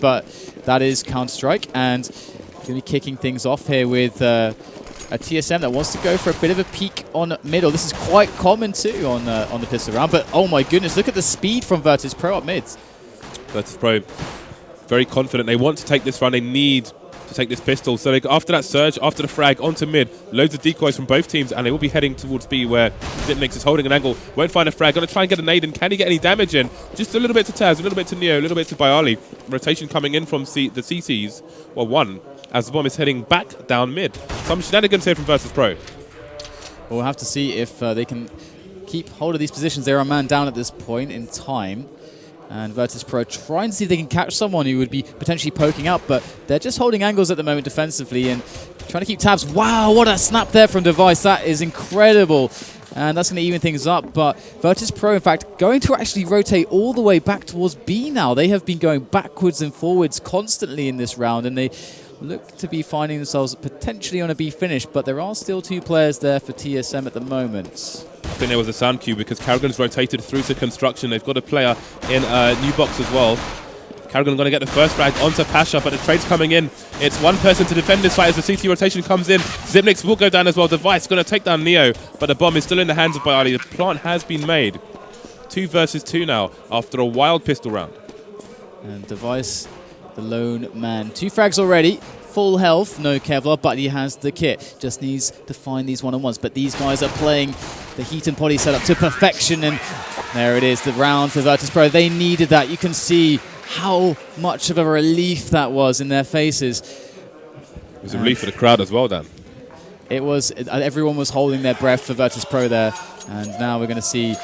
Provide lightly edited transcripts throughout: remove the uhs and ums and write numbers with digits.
but that is Counter-Strike, and going to be kicking things off here with a TSM that wants to go for a bit of a peek on middle. This is quite common too on the pistol round, but oh my goodness, look at the speed from Virtus.pro up mid. Virtus.pro very confident. They want to take this run. They need to take this pistol. So they, after that surge, after the frag, onto mid, loads of decoys from both teams, and they will be heading towards B, where Zipnix is holding an angle, won't find a frag, going to try and get a nade in. Can he get any damage in? Just a little bit to Taz, a little bit to Neo, a little bit to Bialy. Rotation coming in from the CTs, well, one, as the bomb is heading back down mid. Some shenanigans here from Virtus.pro. We'll have to see if they can keep hold of these positions. They're a man down at this point in time. And Virtus.pro trying to see if they can catch someone who would be potentially poking up, but they're just holding angles at the moment defensively and trying to keep tabs. Wow, what a snap there from Device. That is incredible. And that's going to even things up. But Virtus.pro, in fact, going to actually rotate all the way back towards B now. They have been going backwards and forwards constantly in this round, and they look to be finding themselves potentially on a B finish, but there are still two players there for TSM at the moment. I think there was a sound cue because Karrigan's rotated through to construction. They've got a player in new box as well. Karrigan going to get the first frag onto Pasha, but the trade's coming in. It's one person to defend this fight as the CT rotation comes in. Zipnix will go down as well. Device going to take down Neo, but the bomb is still in the hands of Bialy. The plant has been made. 2 versus 2 now after a wild pistol round. And Device, the lone man. 2 frags already. Full health, no Kevlar, but he has the kit. Just needs to find these one-on-ones. But these guys are playing the heat and poly setup to perfection. And there it is, the round for Virtus.pro. They needed that. You can see how much of a relief that was in their faces. It was a relief for the crowd as well, Dan. It was. Everyone was holding their breath for Virtus.pro there. And now we're going to see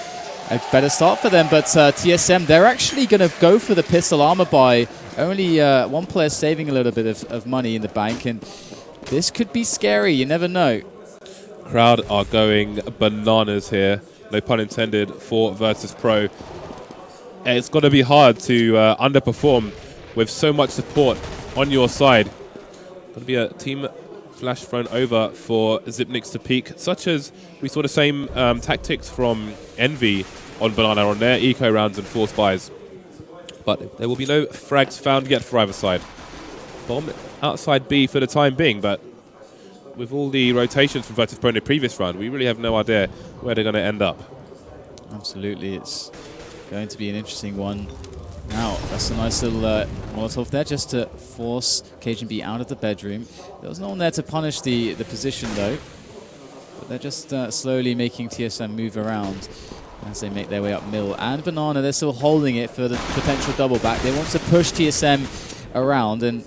a better start for them. But TSM, they're actually going to go for the pistol armor buy. Only one player saving a little bit of money in the bank, and this could be scary. You never know. Crowd are going bananas here. No pun intended for Virtus.pro. It's got to be hard to underperform with so much support on your side. Going to be a team flash thrown over for Zipnix to peek, such as we saw the same tactics from Envy on Banana on their eco rounds and force buys. But there will be no frags found yet for either side. Bomb outside B for the time being, but with all the rotations from Virtus.pro in the previous round, we really have no idea where they're going to end up. Absolutely, it's going to be an interesting one. Now, that's a nice little Molotov there just to force Cajun B out of the bedroom. There was no one there to punish the position though. But they're just slowly making TSM move around as they make their way up middle. And Banana, they're still holding it for the potential double back. They want to push TSM around, and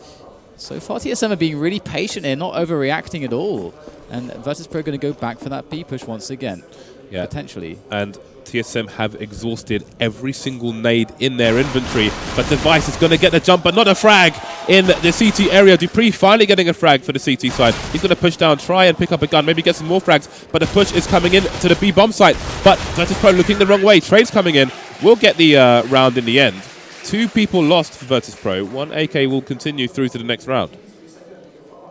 so far TSM are being really patient here, not overreacting at all. And Virtus.pro going to go back for that B push once again, potentially. And TSM have exhausted every single nade in their inventory, but Device is going to get the jump, but not a frag in the CT area. Dupree finally getting a frag for the CT side. He's going to push down, try and pick up a gun, maybe get some more frags, but the push is coming in to the B bomb site. But Virtus.pro looking the wrong way. Trade's coming in. We'll get the round in the end. 2 people lost for Virtus.pro. 1 AK will continue through to the next round.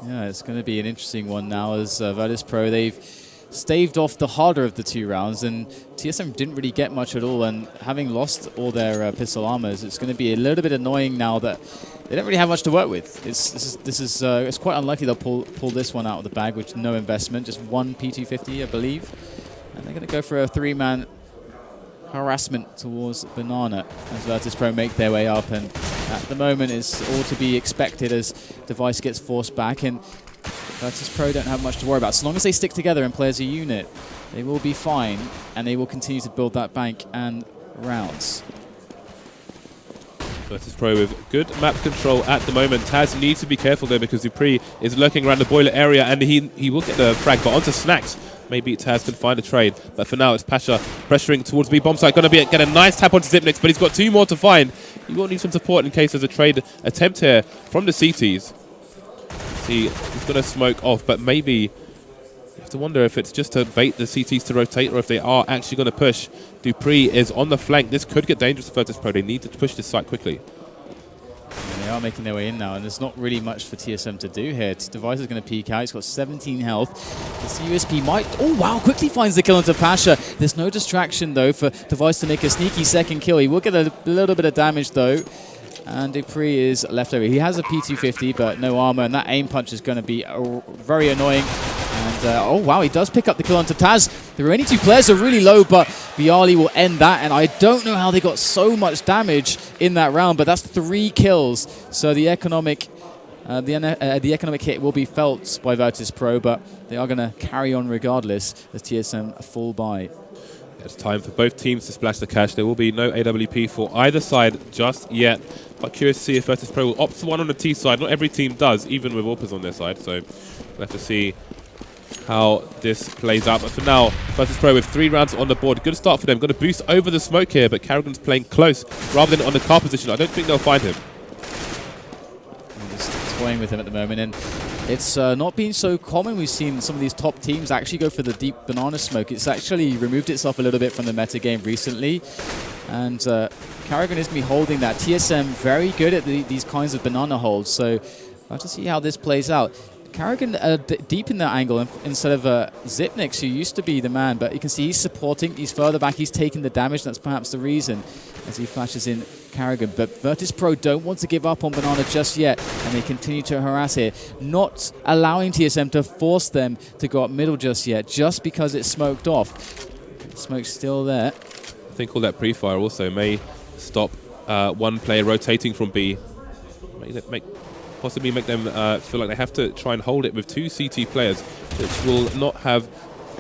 Yeah, it's going to be an interesting one now as Virtus.pro, they've staved off the harder of the 2 rounds, and TSM didn't really get much at all, and having lost all their pistol armors, it's going to be a little bit annoying now that they don't really have much to work with. It's quite unlikely they'll pull this one out of the bag with no investment, just 1 P250, I believe, and they're going to go for a 3-man harassment towards Banana as Virtus.pro make their way up, and at the moment it's all to be expected as Device gets forced back, and Virtus.pro don't have much to worry about. So long as they stick together and play as a unit, they will be fine, and they will continue to build that bank and rounds. Virtus.pro with good map control at the moment. Taz needs to be careful though because Dupree is lurking around the boiler area, and he will get the frag, but onto Snacks. Maybe Taz can find a trade, but for now it's Pasha pressuring towards B bomb site. Going to get a nice tap onto Zipnix, but he's got 2 more to find. He will need some support in case there's a trade attempt here from the CTs. He's going to smoke off, but maybe you have to wonder if it's just to bait the CTs to rotate or if they are actually going to push. Dupree is on the flank. This could get dangerous for Virtus.pro. They need to push this site quickly. And they are making their way in now, and there's not really much for TSM to do here. Device is going to peek out. He's got 17 health. This USP might... Oh, wow, quickly finds the kill onto Pasha. There's no distraction, though, for Device to make a sneaky second kill. He will get a little bit of damage, though. And dupreeh is left over. He has a P250, but no armor, and that aim punch is going to be very annoying. And, oh, wow, he does pick up the kill onto Taz. The remaining two players are really low, but byali will end that, and I don't know how they got so much damage in that round, but that's 3 kills. So the economic hit will be felt by Virtus.pro, but they are going to carry on regardless as TSM fall by. It's time for both teams to splash the cash. There will be no AWP for either side just yet. But curious to see if Virtus.pro will opt for one on the T side. Not every team does, even with AWPers on their side. So we'll have to see how this plays out. But for now, Virtus.pro with 3 rounds on the board. Good start for them. Going to boost over the smoke here, but Carrigan's playing close rather than on the car position. I don't think they'll find him. I'm just toying with him at the moment, and it's not been so common. We've seen some of these top teams actually go for the deep banana smoke. It's actually removed itself a little bit from the meta game recently. And Carrigan is me holding that. TSM very good at these kinds of banana holds. So we'll have to see how this plays out. Carrigan deep in that angle instead of Zipnix, who used to be the man. But you can see he's supporting. He's further back. He's taking the damage. That's perhaps the reason as he flashes in Carrigan. But Virtus.pro don't want to give up on banana just yet, and they continue to harass here, not allowing TSM to force them to go up middle just yet, just because it's smoked off. The smoke's still there. I think all that pre-fire also may stop one player rotating from B. Possibly make them feel like they have to try and hold it with 2 CT players, which will not have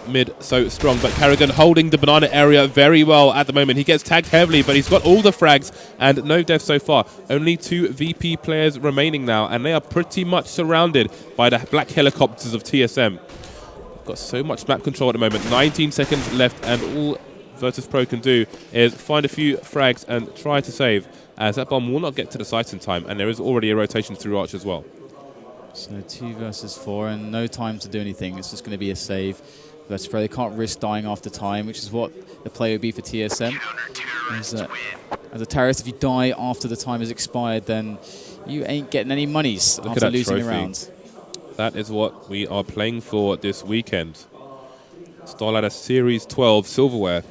mid so strong. But Carrigan holding the banana area very well at the moment. He gets tagged heavily, but he's got all the frags and no deaths so far. Only 2 VP players remaining now, and they are pretty much surrounded by the black helicopters of TSM. Got so much map control at the moment. 19 seconds left, and all Virtus.pro can do is find a few frags and try to save, as that bomb will not get to the site in time, and there is already a rotation through Arch as well. So 2 versus 4 and no time to do anything. It's just going to be a save. Virtus.pro, they can't risk dying after time, which is what the play would be for TSM. As a terrorist, if you die after the time has expired, then you ain't getting any monies after losing a round. That is what we are playing for this weekend. StarSeries Series XII silverware.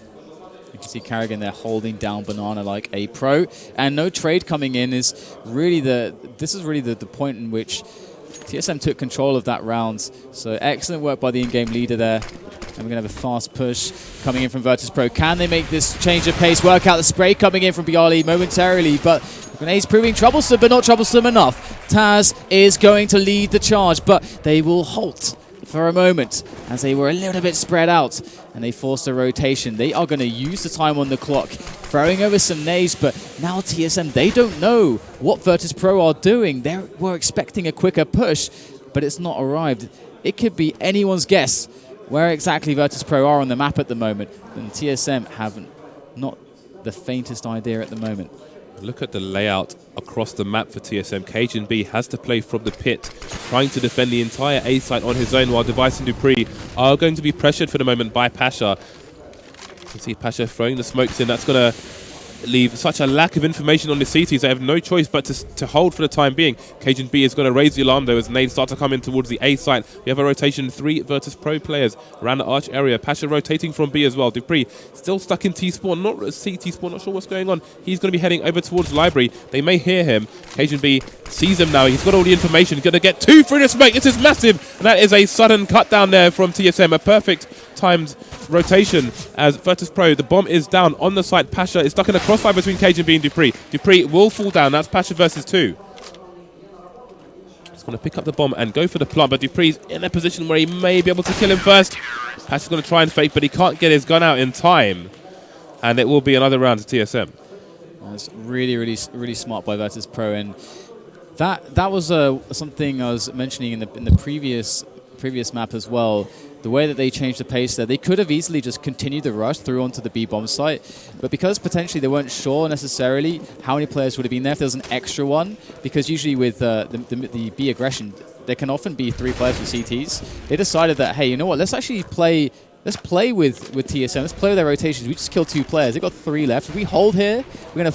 You can see Carrigan there holding down banana like a pro, and no trade coming in is really the point in which TSM took control of that round. So excellent work by the in-game leader there. And we're going to have a fast push coming in from Virtus.pro. Can they make this change of pace? Work out the spray coming in from byali momentarily, but grenade's proving troublesome, but not troublesome enough. Taz is going to lead the charge, but they will halt for a moment as they were a little bit spread out and they forced a rotation. They are going to use the time on the clock, throwing over some nades, but now TSM, they don't know what Virtus.pro are doing. They were expecting a quicker push, but it's not arrived. It could be anyone's guess where exactly Virtus.pro are on the map at the moment, and TSM haven't not the faintest idea at the moment. Look at the layout across the map for TSM. cajunb has to play from the pit, trying to defend the entire A site on his own, while Device and dupreeh are going to be pressured for the moment by Pasha. You can see Pasha throwing the smokes in. That's going to leave such a lack of information on the CTs. They have no choice but to hold for the time being. cajunb is going to raise the alarm though as nades start to come in towards the A site. We have a rotation, 3 Virtus.pro players around the Arch area. Pasha rotating from B as well. dupreeh still stuck in T-spawn, not CT spawn, not sure what's going on. He's going to be heading over towards library. They may hear him. cajunb sees him now. He's got all the information. Going to get 2 through the smoke. This is massive. And that is a sudden cut down there from TSM. A perfect timed rotation as Virtus.pro, the bomb is down on the site. Pasha is stuck in a crossfire between cajunb and dupreeh. dupreeh will fall down. That's Pasha versus 2. He's going to pick up the bomb and go for the plant, but dupreeh's in a position where he may be able to kill him first. Pasha's going to try and fake, but he can't get his gun out in time, and it will be another round to TSM. That's really smart by Virtus.pro, and that was something I was mentioning in the previous map as well. The way that they changed the pace there, they could have easily just continued the rush through onto the B bomb site, but because potentially they weren't sure necessarily how many players would have been there if there was an extra one, because usually with the B aggression, there can often be 3 players with CTs. They decided that, hey, you know what, let's actually play with TSM, let's play with their rotations. We just killed 2 players, they've got 3 left. If we hold here, we're going to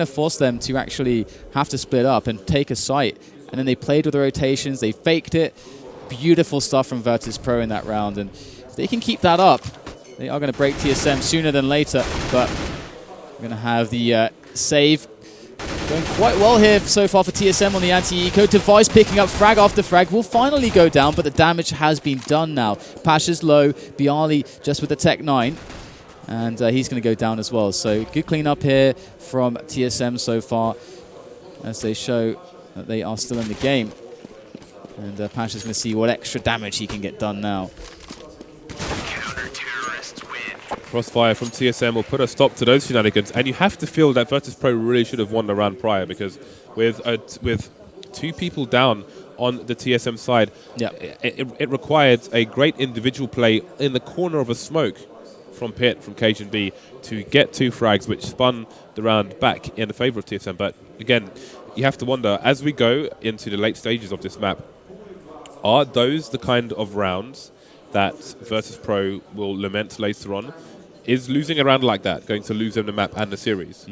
force them to actually have to split up and take a site. And then they played with the rotations, they faked it. Beautiful stuff from Virtus.pro in that round, and if they can keep that up, they are going to break TSM sooner than later. But we're going to have the save Going quite well here so far for TSM on the anti-eco. Device picking up frag after frag will finally go down, but the damage has been done now. Pasha's low, Bialy just with the Tech 9, and he's going to go down as well. So good cleanup here from TSM so far as they show that they are still in the game. And Pasha's going to see what extra damage he can get done now. Crossfire from TSM will put a stop to those shenanigans, and you have to feel that Virtus.pro really should have won the round prior, because with 2 people down on the TSM side, it required a great individual play in the corner of a smoke from Pit, from Cage and B, to get 2 frags, which spun the round back in favour of TSM. But again, you have to wonder, as we go into the late stages of this map, are those the kind of rounds that Virtus.pro will lament later on? Is losing a round like that going to lose them the map and the series?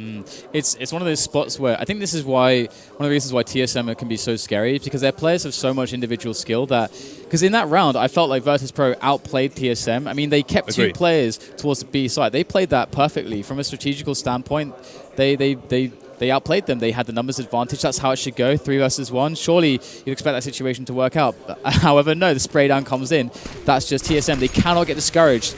It's one of those spots where I think this is why, one of the reasons why TSM can be so scary, is because their players have so much individual skill that, because in that round I felt like Virtus.pro outplayed TSM. I mean, they kept 2 players towards the B side. They played that perfectly from a strategical standpoint. They outplayed them. They had the numbers advantage. That's how it should go, 3 versus 1. Surely you'd expect that situation to work out. However, no, the spray down comes in. That's just TSM. They cannot get discouraged.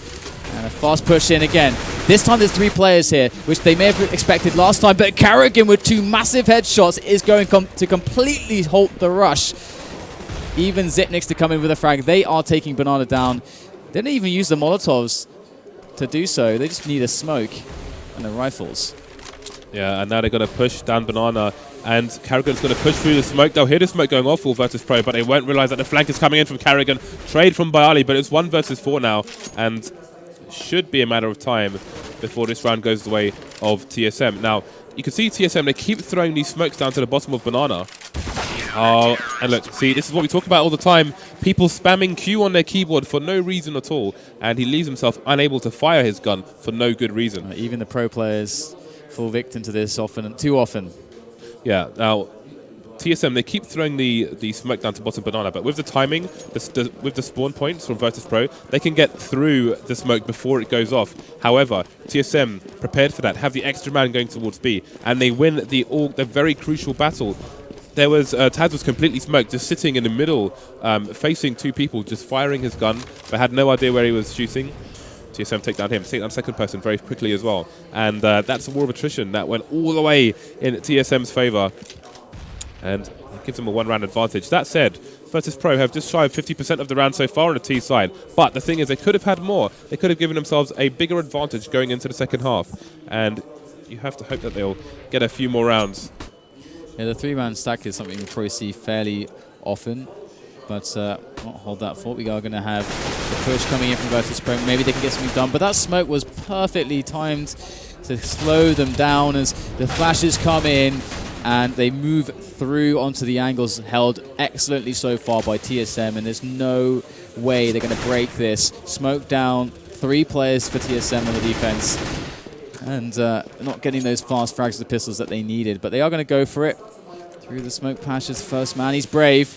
And a fast push in again. This time there's 3 players here, which they may have expected last time, but Carrigan with 2 massive headshots is going to completely halt the rush. Even Zipnix to come in with a frag. They are taking Banana down. They didn't even use the Molotovs to do so. They just need a smoke and the rifles. Yeah, and now they're going to push down Banana, and Carrigan's going to push through the smoke. They'll hear the smoke going off for Virtus.pro, but they won't realize that the flank is coming in from Carrigan. Trade from Bialy, but it's 1 versus 4 now, and should be a matter of time before this round goes the way of TSM. Now, you can see TSM, they keep throwing these smokes down to the bottom of Banana. And look, see, this is what we talk about all the time. People spamming Q on their keyboard for no reason at all, and he leaves himself unable to fire his gun for no good reason. Even the pro players fall victim to this too often. Yeah, now, TSM, they keep throwing the smoke down to bottom Banana, but with the timing, with the spawn points from Virtus.pro, they can get through the smoke before it goes off. However, TSM, prepared for that, have the extra man going towards B, and they win the very crucial battle. There was, Taz was completely smoked, just sitting in the middle, facing 2 people, just firing his gun, but had no idea where he was shooting. TSM take down him, take down second person very quickly as well. And that's a war of attrition that went all the way in TSM's favour. And it gives them a 1 round advantage. That said, Virtus.pro have just shy of 50% of the round so far on the T side. But the thing is, they could have had more. They could have given themselves a bigger advantage going into the second half. And you have to hope that they'll get a few more rounds. Yeah, the 3-round stack is something we probably see fairly often. But not hold that thought. We are going to have the push coming in from Virtus.pro. Maybe they can get something done. But that smoke was perfectly timed to slow them down as the flashes come in. And they move through onto the angles, held excellently so far by TSM, and there's no way they're going to break this. Smoke down, 3 players for TSM on the defense, and not getting those fast frags of the pistols that they needed, but they are going to go for it. Through the smoke, Pasha's first man, he's brave.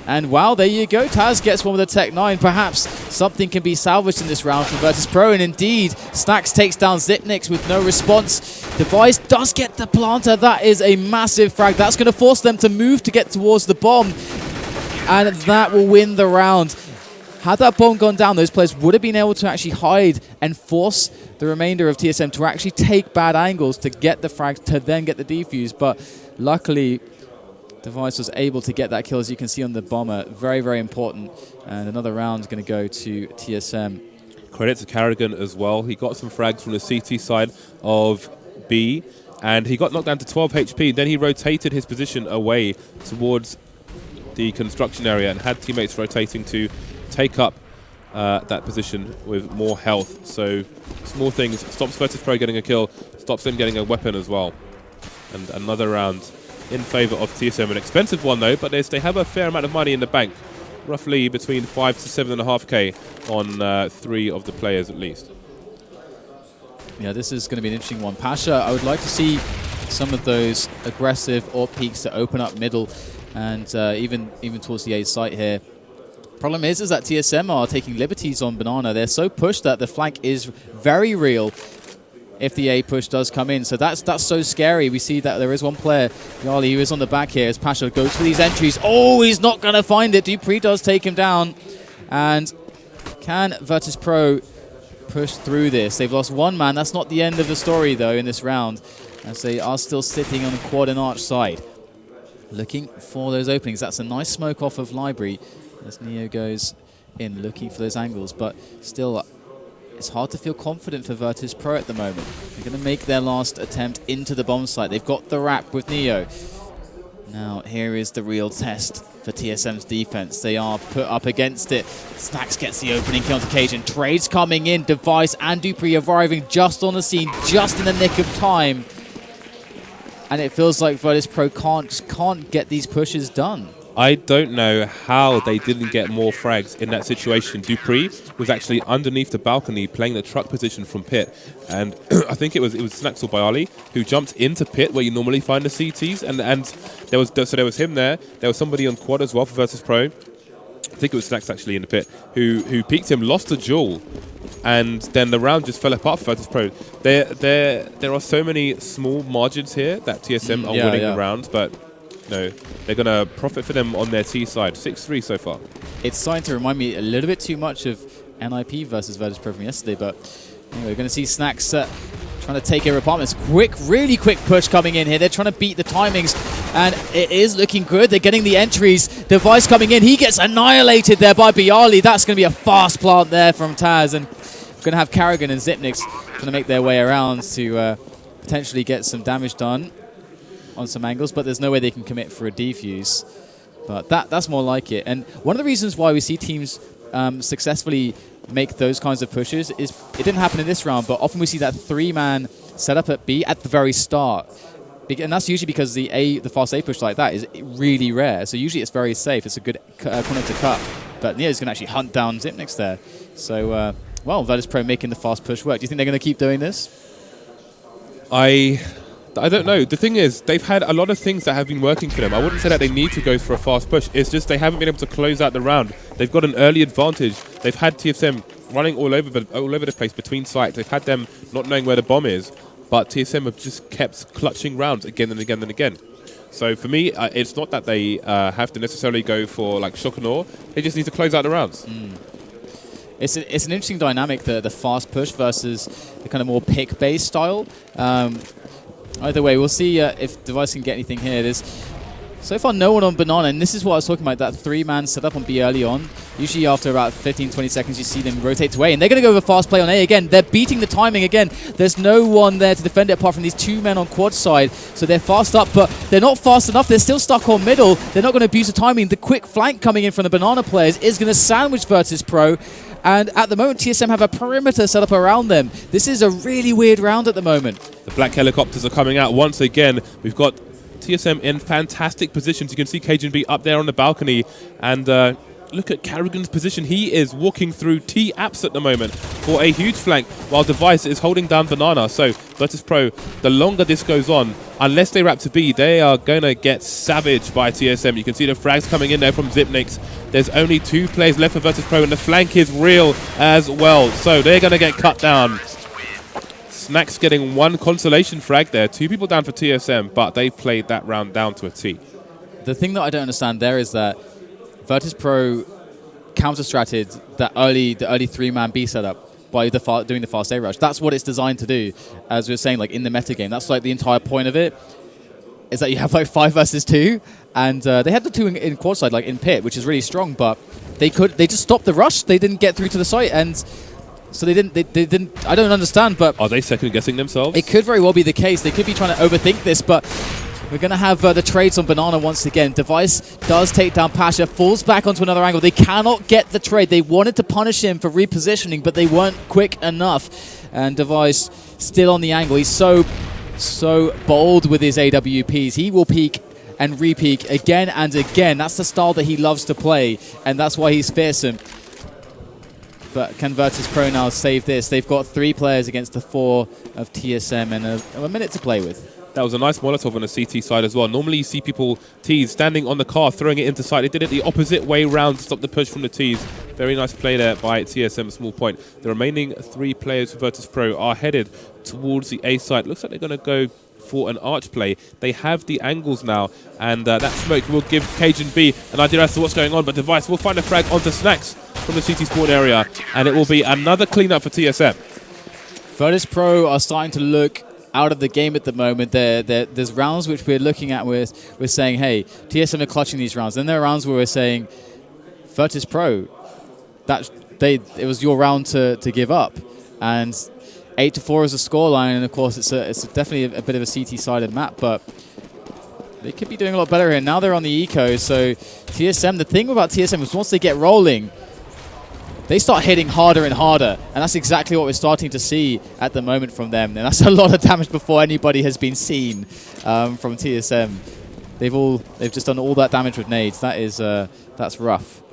And wow, there you go. Taz gets one with a Tech 9. Perhaps something can be salvaged in this round from Virtus.pro. And indeed, Snacks takes down Zipnix with no response. Device does get the planter. That is a massive frag. That's going to force them to move to get towards the bomb. And that will win the round. Had that bomb gone down, those players would have been able to actually hide and force the remainder of TSM to actually take bad angles to get the frag, to then get the defuse. But luckily, Device was able to get that kill, as you can see on the bomber. Very, very important. And another round is going to go to TSM. Credit to Carrigan as well. He got some frags from the CT side of B, and he got knocked down to 12 HP. Then he rotated his position away towards the construction area and had teammates rotating to take up that position with more health. So small things. Stops Virtus.pro getting a kill, stops them getting a weapon as well. And another round in favour of TSM. An expensive one though, but they have a fair amount of money in the bank. Roughly between 5 to 7.5k on 3 of the players at least. Yeah, this is going to be an interesting one. Pasha, I would like to see some of those aggressive AWP peaks to open up middle and even towards the A site here. Problem is that TSM are taking liberties on Banana. They're so pushed that the flank is very real. if the A push does come in. So that's so scary. We see that there is one player, Yali, who is on the back here as Pasha goes for these entries. Oh, he's not going to find it. bo3 does take him down. And can Virtus.pro push through this? They've lost one man. That's not the end of the story, though, in this round, as they are still sitting on the quad and arch side, looking for those openings. That's a nice smoke off of Library as Neo goes in looking for those angles, but still it's hard to feel confident for Virtus.pro at the moment. They're going to make their last attempt into the bomb site. They've got the wrap with Neo. Now here is the real test for TSM's defense. They are put up against it. Snax gets the opening kill onto Cajun. Trades coming in. Device and bo3 arriving just on the scene, just in the nick of time. And it feels like Virtus.pro can't get these pushes done. I don't know how they didn't get more frags in that situation. bo3 was actually underneath the balcony playing the truck position from pit, and I think it was Snax or Bialy who jumped into pit where you normally find the CTs, and there was him there. There was somebody on quad as well for Virtus.pro. I think it was Snax actually in the pit who peeked him, lost the duel, and then the round just fell apart for Virtus.pro. There are so many small margins here that TSM are winning the round, but no, they're going to profit for them on their T side. 6-3 so far. It's starting to remind me a little bit too much of NIP versus Virtus.pro from yesterday, but anyway, we're going to see Snax trying to take over apartments. Really quick push coming in here. They're trying to beat the timings, and it is looking good. They're getting the entries. Device coming in. He gets annihilated there by Bialy. That's going to be a fast plant there from Taz, and we're going to have Karrigan and Zipnix trying to make their way around to potentially get some damage done on some angles, but there's no way they can commit for a defuse. But that's more like it. And one of the reasons why we see teams successfully make those kinds of pushes is it didn't happen in this round, but often we see that 3-man setup at B at the very start. And that's usually because the fast A push like that is really rare. So usually it's very safe. It's a good corner to cut. But Neo's going to actually hunt down Zipnix there. So, well, Virtus.pro making the fast push work. Do you think they're going to keep doing this? I don't know. The thing is, they've had a lot of things that have been working for them. I wouldn't say that they need to go for a fast push. It's just they haven't been able to close out the round. They've got an early advantage. They've had TSM running all over the place between sites. They've had them not knowing where the bomb is, but TSM have just kept clutching rounds again and again and again. So for me, it's not that they have to necessarily go for like shock and awe. They just need to close out the rounds. It's an interesting dynamic, the fast push versus the kind of more pick-based style. Either way, we'll see if Device can get anything here. There's so far no one on Banana, and this is what I was talking about, that 3-man setup on B early on. Usually after about 15-20 seconds, you see them rotate to A, and they're going to go with a fast play on A again. They're beating the timing again. There's no one there to defend it apart from these 2 men on quad side, so they're fast up, but they're not fast enough. They're still stuck on middle. They're not going to abuse the timing. The quick flank coming in from the Banana players is going to sandwich Virtus.pro. And at the moment, TSM have a perimeter set up around them. This is a really weird round at the moment. The black helicopters are coming out once again. We've got TSM in fantastic positions. You can see Cajun B up there on the balcony. And look at Karrigan's position. He is walking through T-Apps at the moment for a huge flank, while Device is holding down Banana. So Virtus.pro, the longer this goes on, unless they wrap to B, they are going to get savaged by TSM. You can see the frags coming in there from Zipnix. There's only 2 players left for Virtus.pro, and the flank is real as well. So they're going to get cut down. Snax getting 1 consolation frag there. 2 people down for TSM, but they played that round down to a T. The thing that I don't understand there is that Virtus.pro counter-stratted the early 3-man B setup by doing the fast A rush. That's what it's designed to do, as we were saying, like in the metagame. That's like the entire point of it, is that you have like 5 versus 2, and they had the 2 in quad side, like in pit, which is really strong, but they just stopped the rush. They didn't get through to the site, and so they didn't. I don't understand, but are they second guessing themselves? It could very well be the case. They could be trying to overthink this, but we're going to have the trades on Banana once again. Device does take down Pasha, falls back onto another angle. They cannot get the trade. They wanted to punish him for repositioning, but they weren't quick enough. And Device still on the angle. He's so bold with his AWPs. He will peek and re-peek again and again. That's the style that he loves to play, and that's why he's fearsome. But can Virtus.pro now save this? They've got 3 players against the 4 of TSM and a minute to play with. That was a nice Molotov on the CT side as well. Normally you see people, T's, standing on the car, throwing it into side. They did it the opposite way round to stop the push from the T's. Very nice play there by TSM, small point. The remaining 3 players for Virtus.pro are headed towards the A side. Looks like they're going to go for an arch play. They have the angles now, and that smoke will give Cajun B an idea as to what's going on, but Device will find a frag onto Snacks from the CT spawn area, and it will be another cleanup for TSM. Virtus.pro are starting to look out of the game at the moment. There's rounds which we're looking at we're saying, hey, TSM are clutching these rounds. Then there are rounds where we're saying, Virtus.pro, it was your round to give up. And 8-4 is a scoreline, and of course it's definitely a bit of a CT-sided map, but they could be doing a lot better here. Now they're on the eco, so TSM, the thing about TSM is once they get rolling, they start hitting harder and harder, and that's exactly what we're starting to see at the moment from them. And that's a lot of damage before anybody has been seen from TSM. They've just done all that damage with nades. That's rough.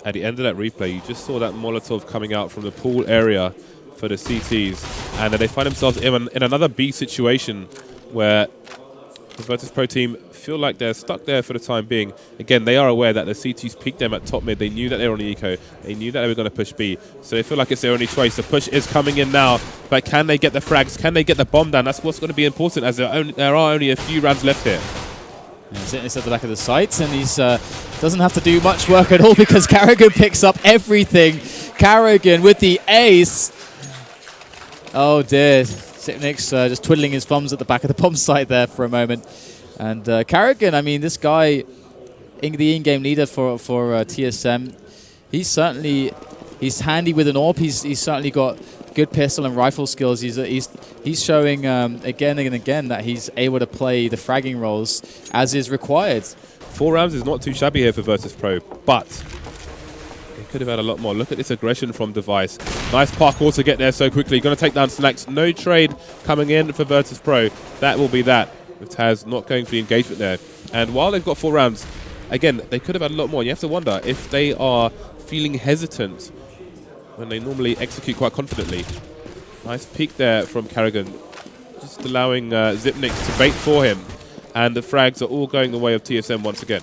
At the end of that replay, you just saw that Molotov coming out from the pool area for the CTs, and they find themselves in another B situation where the Virtus.pro team feel like they're stuck there for the time being. Again, they are aware that the CTs peaked them at top mid. They knew that they were on the eco. They knew that they were going to push B. So they feel like it's their only choice. The push is coming in now, but can they get the frags? Can they get the bomb down? That's what's going to be important, as there are only a few rounds left here. It's at the back of the sights, and he's doesn't have to do much work at all because Carrigan picks up everything. Carrigan with the ace. Oh dear. Sipnik's just twiddling his thumbs at the back of the bomb site there for a moment. And Carrigan, I mean, this guy, the in-game leader for TSM, he's handy with an AWP. He's certainly got good pistol and rifle skills. He's showing again and again that he's able to play the fragging roles as is required. 4 rounds is not too shabby here for Virtus.pro, but they could have had a lot more. Look at this aggression from Device. Nice parkour to get there so quickly. Going to take down Snacks. No trade coming in for Virtus.pro. That will be that. With Taz not going for the engagement there. And while they've got 4 rounds, again, they could have had a lot more. You have to wonder if they are feeling hesitant when they normally execute quite confidently. Nice peek there from Carrigan, just allowing Zipnik to bait for him. And the frags are all going the way of TSM once again.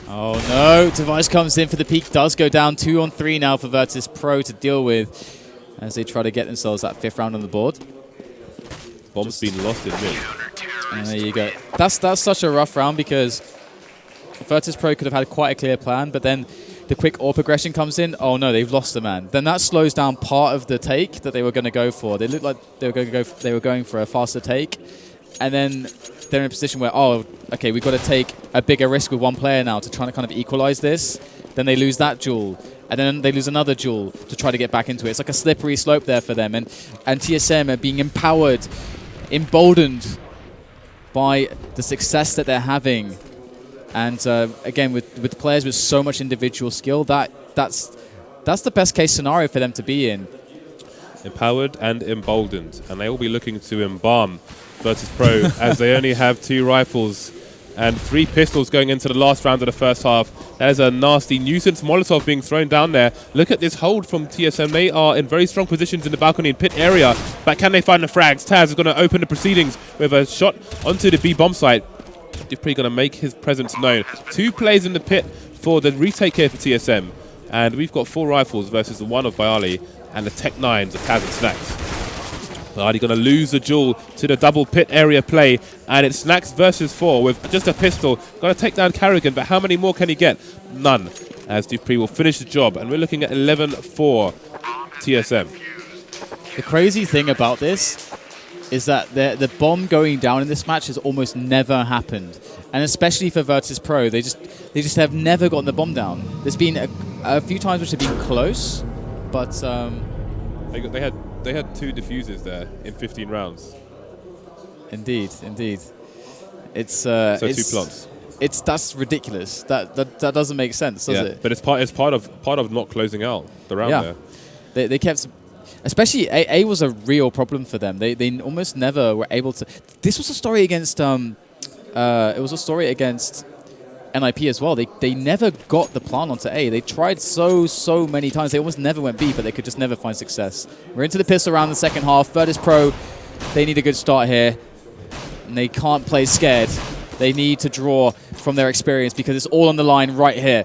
Oh no, Device comes in for the peek, does go down 2 on 3 now for Virtus.pro to deal with as they try to get themselves that 5th round on the board. Bomb's been lost in mid. And there you go. That's such a rough round because Virtus.pro could have had quite a clear plan, but then the quick AWP progression comes in. Oh no, they've lost the man. Then that slows down part of the take that they were going to go for. They looked like they were going for a faster take, and then they're in a position where, oh, okay, we've got to take a bigger risk with one player now to try to kind of equalize this. Then they lose that duel, and then they lose another duel to try to get back into it. It's like a slippery slope there for them, and TSM are being empowered, emboldened by the success that they're having. And again, with players with so much individual skill, that's the best case scenario for them to be in. Empowered and emboldened, and they will be looking to embalm Virtus.pro as they only have 2 rifles and 3 pistols going into the last round of the first half. That is a nasty nuisance Molotov being thrown down there. Look at this hold from TSM. They are in very strong positions in the balcony and pit area, but can they find the frags? Taz is going to open the proceedings with a shot onto the B bomb site. Dupree going to make his presence known. 2 plays in the pit for the retake here for TSM. And we've got 4 rifles versus the 1 of Bayali and the Tech 9s of Taz and Snacks. Bayali going to lose the duel to the double pit area play. And it's Snacks versus 4 with just a pistol. Going to take down Carrigan, but how many more can he get? None. As Dupree will finish the job. And we're looking at 11-4 TSM. The crazy thing about this is that the bomb going down in this match has almost never happened, and especially for Virtus.pro, they just have never gotten the bomb down. There's been a few times which have been close, but they had 2 diffusers there in 15 rounds. Indeed. It's so 2 plants. That's ridiculous. That doesn't make sense, does it? But it's part of not closing out the round there. They kept. Especially A was a real problem for them. They almost never were able to. This was a story against. It was a story against NIP as well. They never got the plant onto A. They tried so many times. They almost never went B, but they could just never find success. We're into the pistol round in the second half. Virtus.pro, they need a good start here. And they can't play scared. They need to draw from their experience because it's all on the line right here.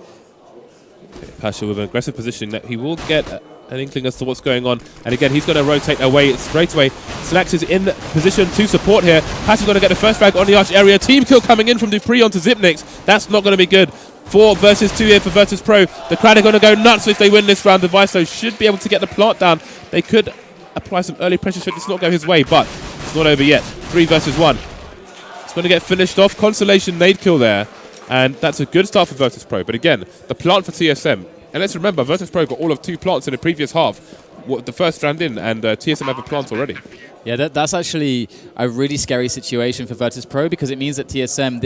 Pasha with an aggressive positioning that he will get an inkling as to what's going on. And again, he's going to rotate away straight away. Snax is in position to support here. Pasha's going to get the first frag on the arch area. Team kill coming in from dupreeh onto Xyp9x. That's not going to be good. 4 versus 2 here for Virtus.pro. The crowd are going to go nuts if they win this round. Deviso should be able to get the plant down. They could apply some early pressure should this not go his way, but it's not over yet. 3 versus 1. It's going to get finished off. Consolation nade kill there. And that's a good start for Virtus.pro. But again, the plant for TSM. And let's remember, Virtus.pro got all of 2 plants in the previous half. The first round in, and TSM have a plant already. Yeah, that's actually a really scary situation for Virtus.pro because it means that TSM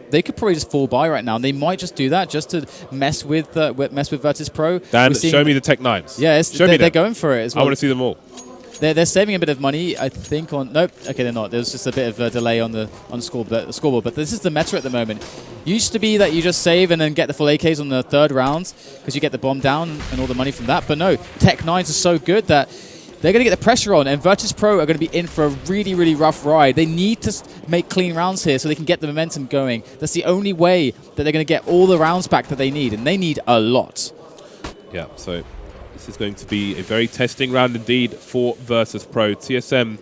they could probably just fall by right now. And they might just do that just to mess with Virtus.pro. Dan, show me the Tech 9s. Yeah, they're going for it as well. I want to see them all. They're saving a bit of money, I think. Nope. Okay, they're not. There's just a bit of a delay on the scoreboard. But this is the meta at the moment. Used to be that you just save and then get the full AKs on the 3rd round because you get the bomb down and all the money from that. But no, Tech 9s are so good that they're going to get the pressure on, and Virtus.pro are going to be in for a really, really rough ride. They need to make clean rounds here so they can get the momentum going. That's the only way that they're going to get all the rounds back that they need, and they need a lot. Yeah, so this is going to be a very testing round indeed for Virtus.pro. TSM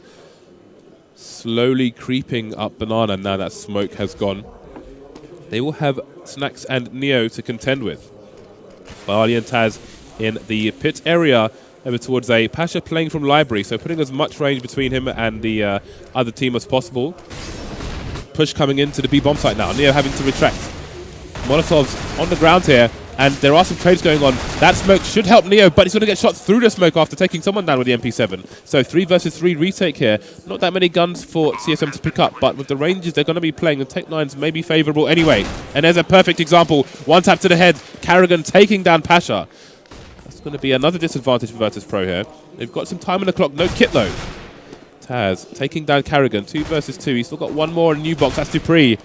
slowly creeping up banana now that smoke has gone. They will have Snax and Neo to contend with. Bali and Taz in the pit area over towards a Pasha playing from library, so putting as much range between him and the other team as possible. Push coming into the B bomb site now. Neo having to retract. Molotov's on the ground here, and there are some trades going on. That smoke should help Neo, but he's going to get shot through the smoke after taking someone down with the MP7. So 3 versus 3 retake here. Not that many guns for TSM to pick up, but with the ranges they're going to be playing, the Tech 9s may be favourable anyway. And there's a perfect example. One tap to the head. Carrigan taking down Pasha. That's going to be another disadvantage for Virtus.pro here. They've got some time on the clock. No kit though. Taz taking down Carrigan. 2 versus 2. He's still got one more in new box. That's dupreeh.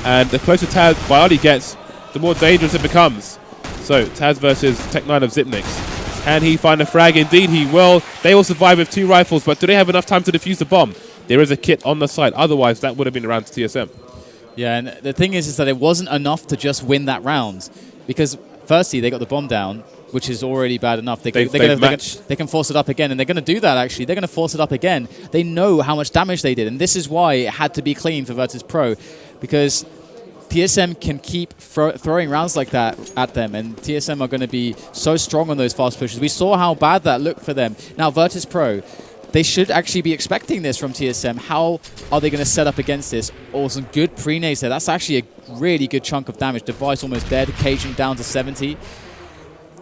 And the closer Taz Biali gets, the more dangerous it becomes. So, Taz versus Tech 9 of Xyp9x. Can he find a frag? Indeed he will. They will survive with 2 rifles, but do they have enough time to defuse the bomb? There is a kit on the side. Otherwise, that would have been around to TSM. Yeah, and the thing is that it wasn't enough to just win that round. Because, firstly, they got the bomb down, which is already bad enough. They can force it up again, and they're going to do that, actually. They're going to force it up again. They know how much damage they did, and this is why it had to be clean for Virtus.pro, because TSM can keep throwing rounds like that at them, and TSM are going to be so strong on those fast pushes. We saw how bad that looked for them. Now, Virtus.pro, they should actually be expecting this from TSM. How are they going to set up against this? Oh, some good pre-nades there. That's actually a really good chunk of damage. Device almost dead, Cajun down to 70.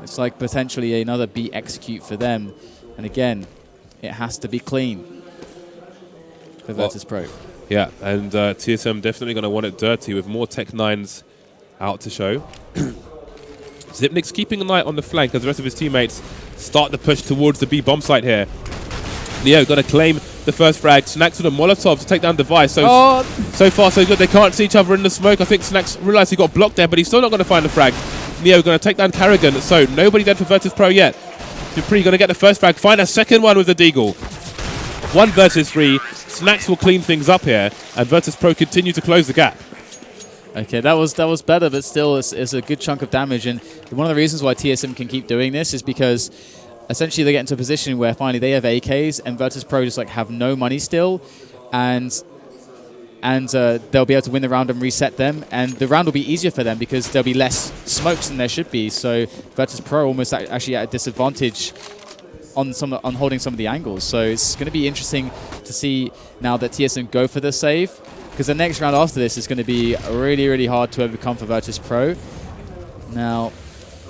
It's like potentially another B execute for them. And again, it has to be clean for Virtus.pro. Yeah, and TSM definitely going to want it dirty with more Tech 9s out to show. Xyp9x keeping an eye on the flank as the rest of his teammates start the push towards the B bomb site here. Neo got to claim the first frag. Snax with a Molotov to take down Device. So far so good. They can't see each other in the smoke. I think Snax realized he got blocked there, but he's still not going to find the frag. Neo going to take down Carrigan. So nobody dead for Virtus.pro yet. dupreeh going to get the first frag. Find a second one with the Deagle. 1 versus 3. Snax will clean things up here, and Virtus.pro continue to close the gap. Okay, that was better, but still, it's a good chunk of damage. And one of the reasons why TSM can keep doing this is because essentially they get into a position where finally they have AKs, and Virtus.pro just like have no money still, and they'll be able to win the round and reset them, and the round will be easier for them because there'll be less smokes than there should be. So Virtus.pro almost actually at a disadvantage on holding some of the angles. So it's going to be interesting to see now that TSM go for the save, because the next round after this is going to be really, really hard to overcome for Virtus.pro. Now,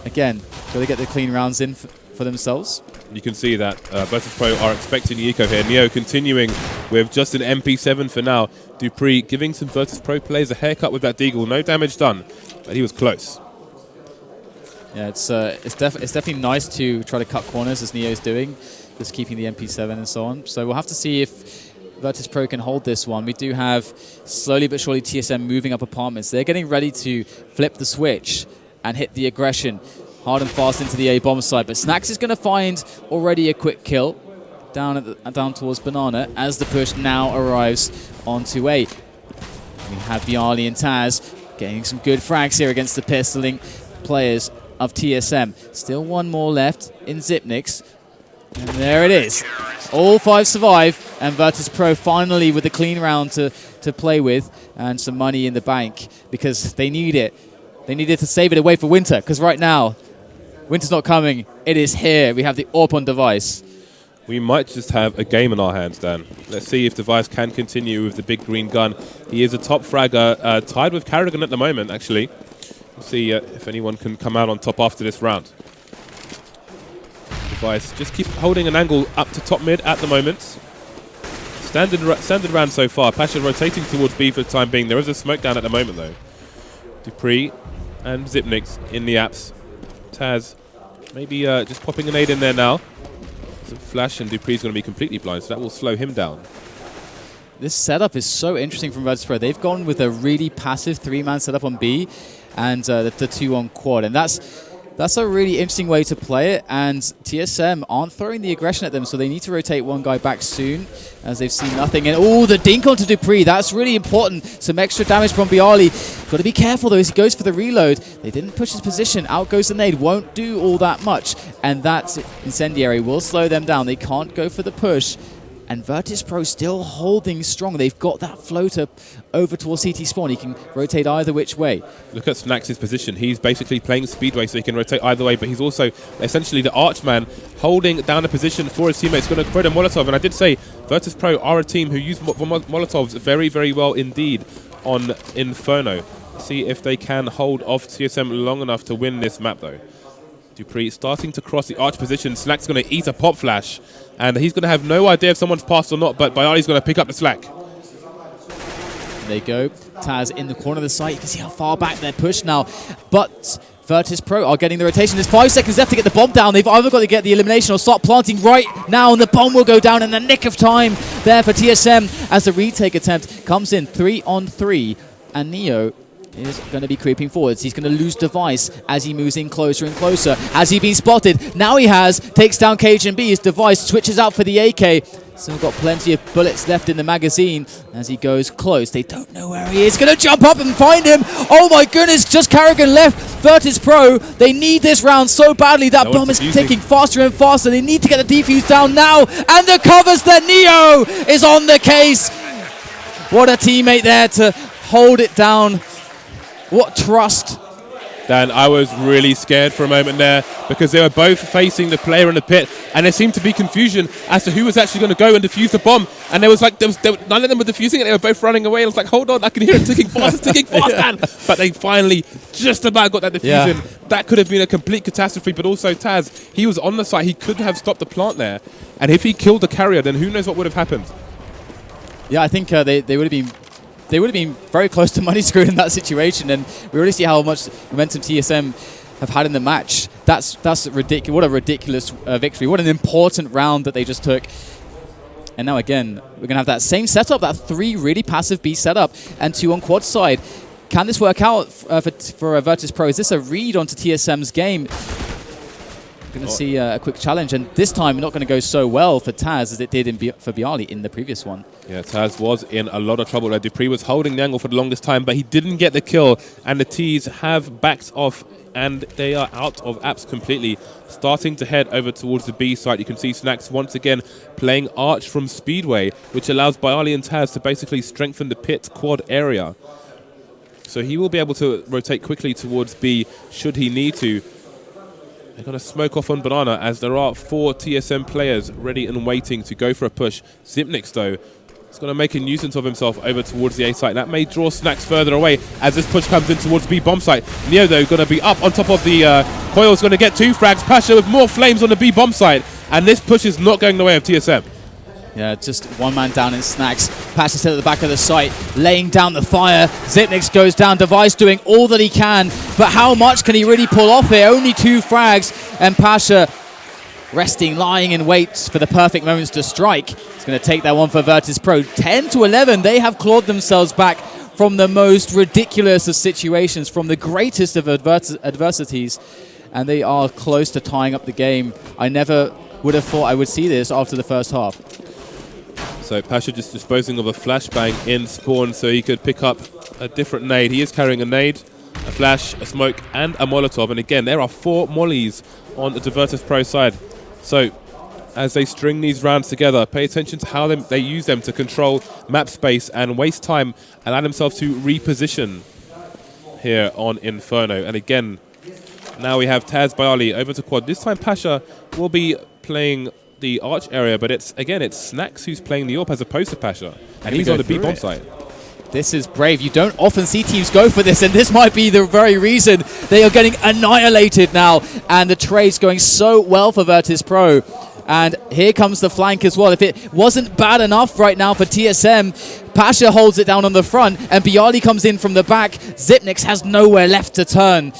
again, will they get the clean rounds in for themselves? You can see that Virtus.pro are expecting the eco here. Neo continuing with just an MP7 for now. dupreeh giving some Virtus.pro players a haircut with that Deagle. No damage done, but he was close. Yeah, it's definitely nice to try to cut corners as Neo's doing, just keeping the MP7 and so on. So we'll have to see if Virtus.pro can hold this one. We do have slowly but surely TSM moving up apartments. They're getting ready to flip the switch and hit the aggression hard and fast into the A bomb site. But Snax is going to find already a quick kill down towards Banana as the push now arrives onto A. We have Bialy and Taz getting some good frags here against the pistoling players of TSM. Still one more left in Zipnix. And there it is. All 5 survive, and Virtus.pro finally with a clean round to play with and some money in the bank because they need it. They needed to save it away for Winter because right now, Winter's not coming. It is here. We have the AWP on Device. We might just have a game in our hands, Dan. Let's see if Device can continue with the big green gun. He is a top fragger, tied with Carrigan at the moment, actually. We'll see if anyone can come out on top after this round. Device just keep holding an angle up to top mid at the moment. Standard round so far. Pasha rotating towards B for the time being. There is a smoke down at the moment, though. Dupree and Zipnix in the apps. Taz maybe just popping a nade in there now. Some flash and Dupree's going to be completely blind, so that will slow him down. This setup is so interesting from Virtus.pro. They've gone with a really passive 3-man setup on B and the 2 on quad. And that's a really interesting way to play it. And TSM aren't throwing the aggression at them, so they need to rotate one guy back soon as they've seen nothing. And oh, the dink onto Dupree. That's really important. Some extra damage from Bialy. Got to be careful, though, as he goes for the reload. They didn't push his position. Out goes the nade. Won't do all that much. And that incendiary will slow them down. They can't go for the push. And Virtus.pro still holding strong. They've got that floater over towards CT spawn. He can rotate either which way. Look at Snax's position. He's basically playing Speedway, so he can rotate either way, but he's also essentially the archman holding down a position for his teammates. Going to throw the Molotov, and I did say Virtus.pro are a team who use Molotovs very, very well indeed on Inferno. See if they can hold off TSM long enough to win this map, though. Dupree starting to cross the arch position. Snack's going to eat a pop flash, and he's going to have no idea if someone's passed or not, but Bialy's going to pick up the slack. There you go. Taz in the corner of the site. You can see how far back they're pushed now. But Virtus.pro are getting the rotation. There's 5 seconds left to get the bomb down. They've either got to get the elimination or start planting right now, and the bomb will go down in the nick of time there for TSM as the retake attempt comes in 3 on 3, and Neo is going to be creeping forwards. He's going to lose Device as he moves in closer and closer. Has he been spotted? Now he has. Takes down Cajun B. His Device switches out for the AK. Still got plenty of bullets left in the magazine as he goes close. They don't know where he is. Going to jump up and find him. Oh my goodness, just Carrigan left. Virtus.pro, they need this round so badly. That bomb is ticking faster and faster. They need to get the defuse down now. And the covers there. Neo is on the case. What a teammate there to hold it down. What trust. Dan, I was really scared for a moment there because they were both facing the player in the pit, and there seemed to be confusion as to who was actually going to go and defuse the bomb. And there was like, none of them were defusing it. They were both running away. And I was like, hold on, I can hear it ticking fast, Dan. But they finally just about got that defuse in. That could have been a complete catastrophe. But also Taz, he was on the site. He could have stopped the plant there. And if he killed the carrier, then who knows what would have happened. Yeah, I think they would have been... They would have been very close to money screwed in that situation, and we already see how much momentum TSM have had in the match. That's ridiculous. What a ridiculous victory. What an important round that they just took. And now again, we're going to have that same setup, that 3 really passive B setup and 2 on quad side. Can this work out for Virtus.pro? Is this a read onto TSM's game? Going to see a quick challenge, and this time not going to go so well for Taz as it did for Bialy in the previous one. Yeah, Taz was in a lot of trouble there. Dupree was holding the angle for the longest time, but he didn't get the kill, and the T's have backed off, and they are out of apps completely. Starting to head over towards the B site, you can see Snax once again playing Arch from Speedway, which allows Bialy and Taz to basically strengthen the pit quad area. So he will be able to rotate quickly towards B should he need to. They're going to smoke off on Banana as there are 4 TSM players ready and waiting to go for a push. Zipnix, though, is going to make a nuisance of himself over towards the A site. That may draw Snax further away as this push comes in towards B bomb site. Neo, though, going to be up on top of the coil. Is going to get 2 frags. Pasha with more flames on the B bomb site. And this push is not going the way of TSM. Yeah, just one man down in Snax. Pasha still at the back of the site, laying down the fire. Zipnix goes down. Device doing all that he can. But how much can he really pull off here? Only 2 frags. And Pasha resting, lying in wait for the perfect moments to strike. He's going to take that one for Virtus.pro. 10-11. They have clawed themselves back from the most ridiculous of situations, from the greatest of adversities. And they are close to tying up the game. I never would have thought I would see this after the first half. So Pasha just disposing of a flashbang in spawn so he could pick up a different nade. He is carrying a nade, a flash, a smoke, and a Molotov. And again, there are 4 mollies on the Virtus.pro side. So as they string these rounds together, pay attention to how they use them to control map space and waste time, allow themselves to reposition here on Inferno. And again, now we have Taz Bayali over to quad. This time Pasha will be playing the arch area, but it's Snacks who's playing the AWP as opposed to Pasha. And he's on the B-bomb side. This is brave. You don't often see teams go for this, and this might be the very reason they are getting annihilated now. And the trade's going so well for Virtus.pro. And here comes the flank as well. If it wasn't bad enough right now for TSM, Pasha holds it down on the front, and Bialy comes in from the back. Zipnix has nowhere left to turn.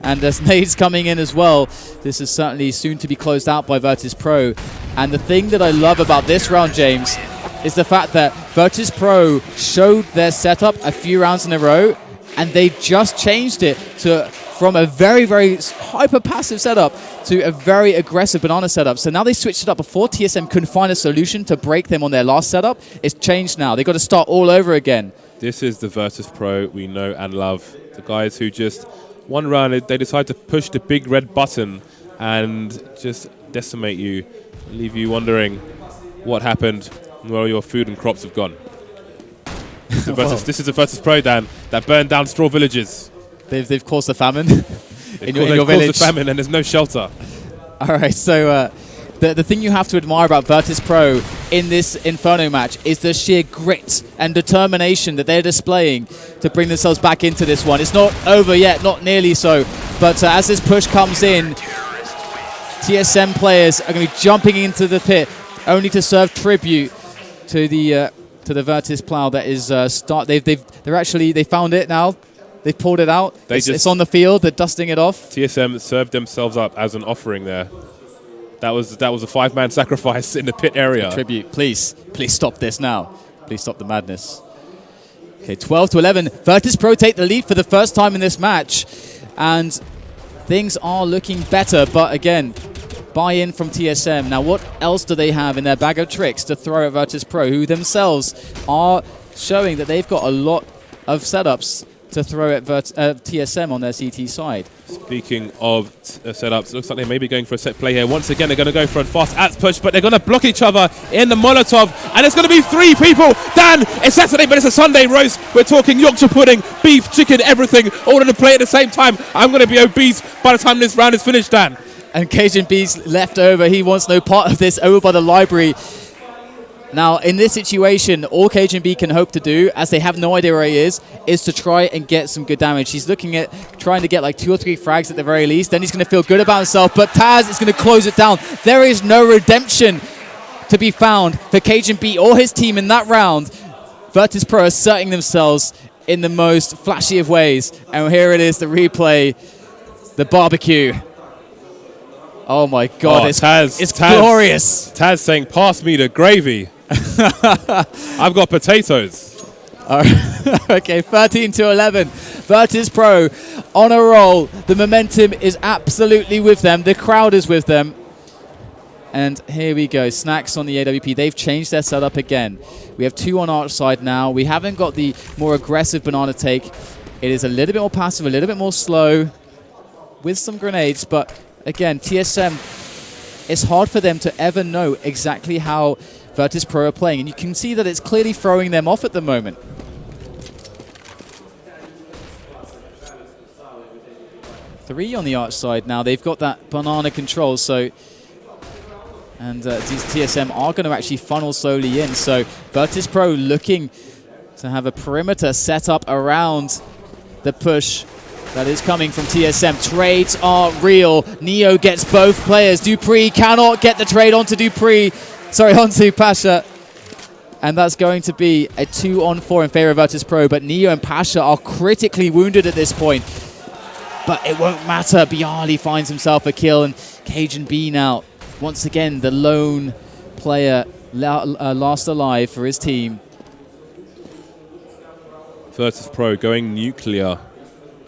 And there's nades coming in as well. This is certainly soon to be closed out by Virtus.pro. And the thing that I love about this round, James, is the fact that Virtus.pro showed their setup a few rounds in a row, and they just changed it from a very, very hyper-passive setup to a very aggressive banana setup. So now they switched it up. Before TSM couldn't find a solution to break them on their last setup, it's changed now. They've got to start all over again. This is the Virtus.pro we know and love. The guys who just, one round, they decide to push the big red button and just decimate you, leave you wondering what happened, where all your food and crops have gone. This is the Virtus.pro, Dan, that burned down straw villages. They've caused a famine in your village. Caused a famine and there's no shelter. All right, so the thing you have to admire about Virtus.pro in this Inferno match is the sheer grit and determination that they're displaying to bring themselves back into this one. It's not over yet, not nearly so, but as this push comes in, TSM players are going to be jumping into the pit only to serve tribute to the Virtus plow that is they found it now. They've pulled it out. It's on the field. They're dusting it off. TSM served themselves up as an offering there. That was a 5-man sacrifice in the pit area. Tribute, please stop this now. Please stop the madness. Okay, 12-11. Virtus.pro take the lead for the first time in this match, and things are looking better. But again, buy-in from TSM. Now, what else do they have in their bag of tricks to throw at Virtus.pro, who themselves are showing that they've got a lot of setups to throw at TSM on their CT side. Speaking of setups, looks like they may be going for a set play here. Once again, they're going to go for a fast ATS push, but they're going to block each other in the Molotov, and it's going to be 3 people. Dan, it's Saturday, but it's a Sunday roast. We're talking Yorkshire pudding, beef, chicken, everything, all on the plate at the same time. I'm going to be obese by the time this round is finished, Dan. And Cajun B's left over. He wants no part of this, over by the library. Now, in this situation, all Cajun B can hope to do, as they have no idea where he is to try and get some good damage. He's looking at trying to get like 2 or 3 frags at the very least. Then he's going to feel good about himself. But Taz is going to close it down. There is no redemption to be found for Cajun B or his team in that round. Virtus.pro asserting themselves in the most flashy of ways. And here it is, the replay, the barbecue. Oh my God, it's glorious. Taz saying, pass me the gravy. I've got potatoes. Okay, 13-11. Virtus.pro on a roll. The momentum is absolutely with them. The crowd is with them. And here we go. Snacks on the AWP. They've changed their setup again. We have 2 on arch side now. We haven't got the more aggressive banana take. It is a little bit more passive, a little bit more slow with some grenades. But again, TSM, it's hard for them to ever know exactly how Virtus.pro are playing. And you can see that it's clearly throwing them off at the moment. Three on the arch side now. They've got that banana control. So, and these TSM are going to actually funnel slowly in. So Virtus.pro looking to have a perimeter set up around the push that is coming from TSM. Trades are real. Neo gets both players. Dupree cannot get the trade onto onto Pasha. And that's going to be a 2-on-4 in favor of Virtus.pro. But Neo and Pasha are critically wounded at this point. But it won't matter. Bialy finds himself a kill. And Cajun B now, once again, the lone player last alive for his team. Virtus.pro going nuclear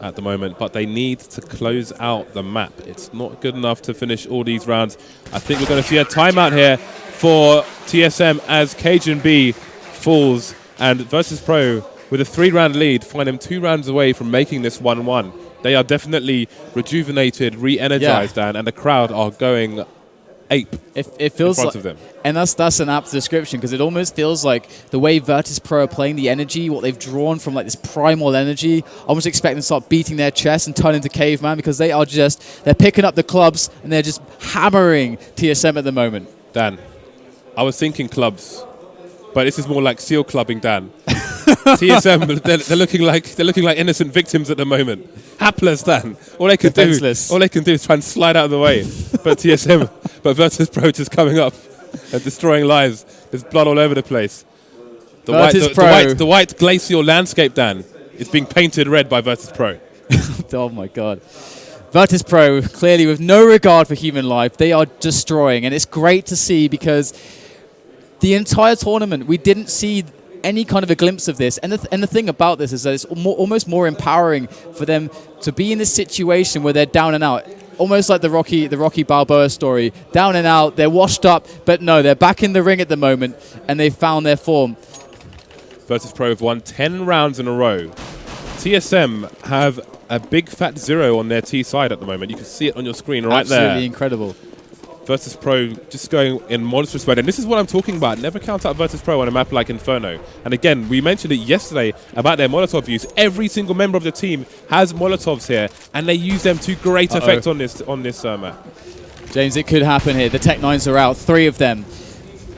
at the moment, but they need to close out the map. It's not good enough to finish all these rounds. I think we're going to see a timeout here for TSM as Cajun B falls, and Virtus.pro with a 3-round lead, find them 2 rounds away from making this 1-1. They are definitely rejuvenated, re-energized, Dan, and the crowd are going ape it feels in front like, of them. And that's an apt description, because it almost feels like the way Virtus.pro are playing the energy, what they've drawn from like this primal energy, I almost expect them to start beating their chest and turn into caveman, because they're picking up the clubs and they're just hammering TSM at the moment. Dan, I was thinking clubs, but this is more like seal clubbing, Dan. TSM, they're looking like innocent victims at the moment. Hapless, Dan. All they can do is try and slide out of the way. But Virtus.pro just coming up and destroying lives. There's blood all over the place. The white glacial landscape, Dan, is being painted red by Virtus.pro. Oh my God. Virtus.pro, clearly with no regard for human life, they are destroying, and it's great to see, because the entire tournament we didn't see any kind of a glimpse of this. And the thing about this is that it's almost more empowering for them to be in this situation where they're down and out. Almost like the Rocky Balboa story. Down and out, they're washed up, but no, they're back in the ring at the moment, and they've found their form. Virtus.pro have won 10 rounds in a row. TSM have a big fat 0 on their T side at the moment. You can see it on your screen right there. Absolutely incredible. Virtus.pro just going in monstrous mode. And this is what I'm talking about. Never count out Virtus.pro on a map like Inferno. And again, we mentioned it yesterday about their Molotov use. Every single member of the team has Molotovs here, and they use them to great effect on this map. James, it could happen here. The Tech-9s are out, 3 of them.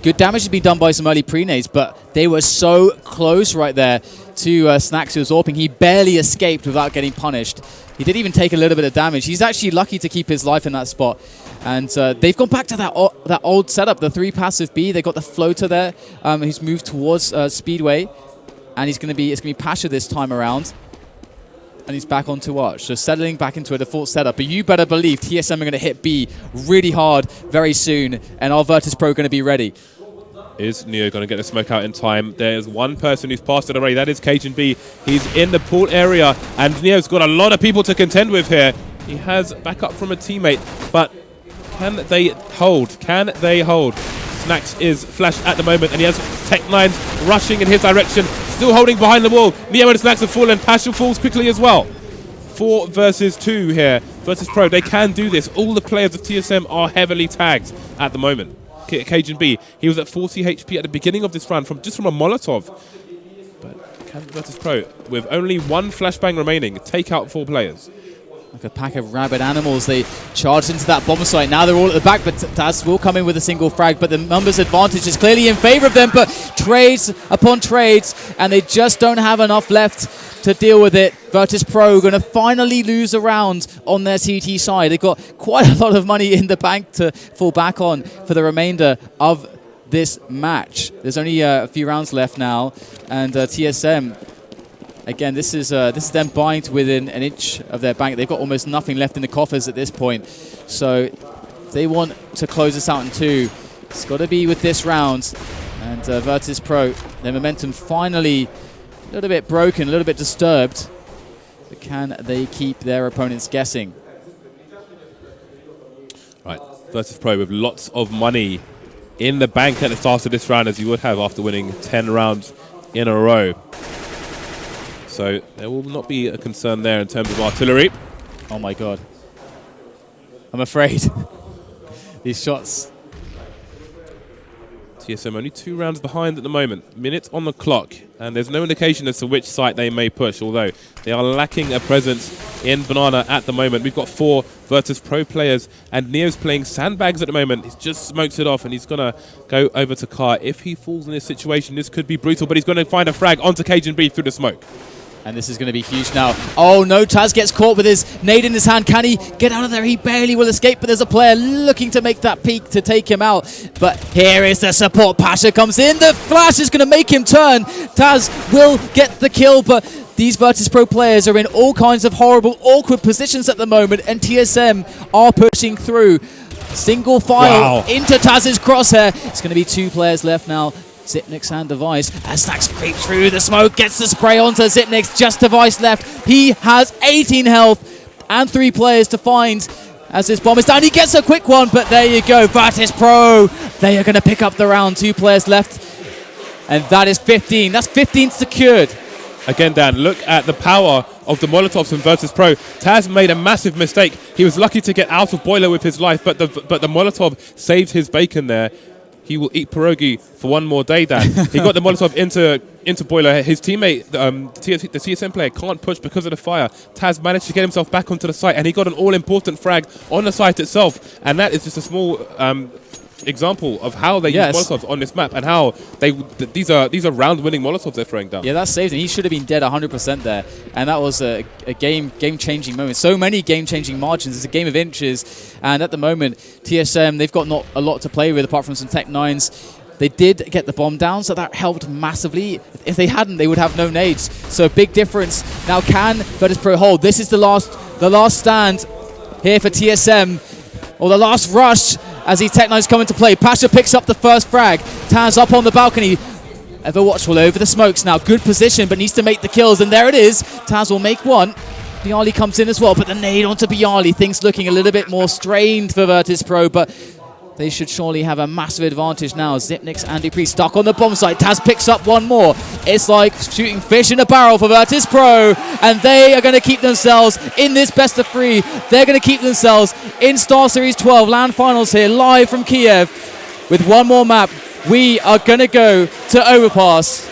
Good damage has been done by some early pre-nades, but they were so close right there to Snacks, who was AWPing. He barely escaped without getting punished. He did even take a little bit of damage. He's actually lucky to keep his life in that spot. And they've gone back to that old setup, the 3 passive B. They got the floater there, who's moved towards Speedway, and it's going to be Pasha this time around. And he's back onto Arch, so settling back into a default setup. But you better believe TSM are going to hit B really hard very soon, and our Virtus.pro going to be ready. Is Neo going to get the smoke out in time? There's one person who's passed it already. That is Cajun B. He's in the pool area, and Neo's got a lot of people to contend with here. He has backup from a teammate, but can they hold? Can they hold? Snacks is flashed at the moment, and he has Tech-9s rushing in his direction, still holding behind the wall. Neo and Snacks have fallen. Pasha falls quickly as well. 4 versus 2 here. Virtus.pro, they can do this. All the players of TSM are heavily tagged at the moment. Cajun B, he was at 40 HP at the beginning of this round just from a Molotov. But can Virtus.pro, with only 1 flashbang remaining, take out 4 players? Like a pack of rabid animals, they charged into that bomb site. Now they're all at the back, but Taz will come in with a single frag, but the numbers advantage is clearly in favor of them, but trades upon trades, and they just don't have enough left to deal with it. Virtus.pro going to finally lose a round on their CT side. They've got quite a lot of money in the bank to fall back on for the remainder of this match. There's only a few rounds left now, and TSM, again, this is them buying to within an inch of their bank. They've got almost nothing left in the coffers at this point. So if they want to close this out in 2, it's got to be with this round. And Virtus.pro, their momentum finally a little bit broken, a little bit disturbed. But can they keep their opponents guessing? Right, Virtus.pro with lots of money in the bank at the start of this round, as you would have after winning 10 rounds in a row. So there will not be a concern there in terms of artillery. Oh my God. I'm afraid. These shots. TSM only 2 rounds behind at the moment. Minute on the clock. And there's no indication as to which site they may push, although they are lacking a presence in Banana at the moment. We've got 4 Virtus.pro players, and Neo's playing sandbags at the moment. He's just smoked it off, and he's going to go over to Car. If he falls in this situation, this could be brutal, but he's going to find a frag onto Cajun B through the smoke. And this is going to be huge now. Oh no, Taz gets caught with his nade in his hand. Can he get out of there? He barely will escape, but there's a player looking to make that peek to take him out. But here is the support. Pasha comes in. The flash is going to make him turn. Taz will get the kill, but these Virtus.pro players are in all kinds of horrible, awkward positions at the moment, and TSM are pushing through. Single file into Taz's crosshair. It's going to be 2 players left now. Zipnix and Device, as Stacks creeps through the smoke, gets the spray onto Zipnix, just Device left. He has 18 health and 3 players to find as this bomb is down. He gets a quick one, but there you go. Virtus.pro, they are going to pick up the round. 2 players left, and that is 15. That's 15 secured Again, Dan, look at the power of the Molotovs from Virtus.pro. Taz made a massive mistake. He was lucky to get out of Boiler with his life, but the Molotov saved his bacon there. He will eat pierogi for one more day, Dan. He got the Molotov into Boiler. His teammate, the TSM player, can't push because of the fire. Taz managed to get himself back onto the site, and he got an all-important frag on the site itself. And that is just a small example of how they use Molotovs on this map, and how these are round-winning Molotovs they're throwing down. Yeah, that saved him. He should have been dead 100% there, and that was a game-changing moment. So many game-changing margins. It's a game of inches, and at the moment, TSM, they've got not a lot to play with apart from some Tech 9s. They did get the bomb down, so that helped massively. If they hadn't, they would have no nades. So a big difference. Now can Virtus.pro hold? This is the last stand here for TSM, or the last rush as these Tech 9s come into play. Pasha picks up the first frag. Taz up on the balcony. Ever watchful over the smokes now. Good position, but needs to make the kills, and there it is. Taz will make one. Bialy comes in as well, but the nade onto Bialy. Things looking a little bit more strained for Virtus.pro, but they should surely have a massive advantage now. Zipnix and Dupree stuck on the bomb site. Taz picks up one more. It's like shooting fish in a barrel for Virtus.pro, and they are going to keep themselves in this best of 3. They're going to keep themselves in StarSeries 12 LAN finals here, live from Kiev. With one more map, we are going to go to Overpass.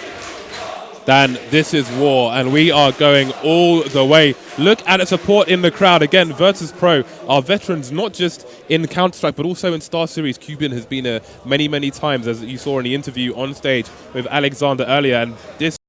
Dan, this is war, and we are going all the way. Look at the support in the crowd. Again, Virtus.pro are veterans, not just in Counter-Strike, but also in Star Series. Cuban has been many, many times, as you saw in the interview on stage with Alexander earlier, and this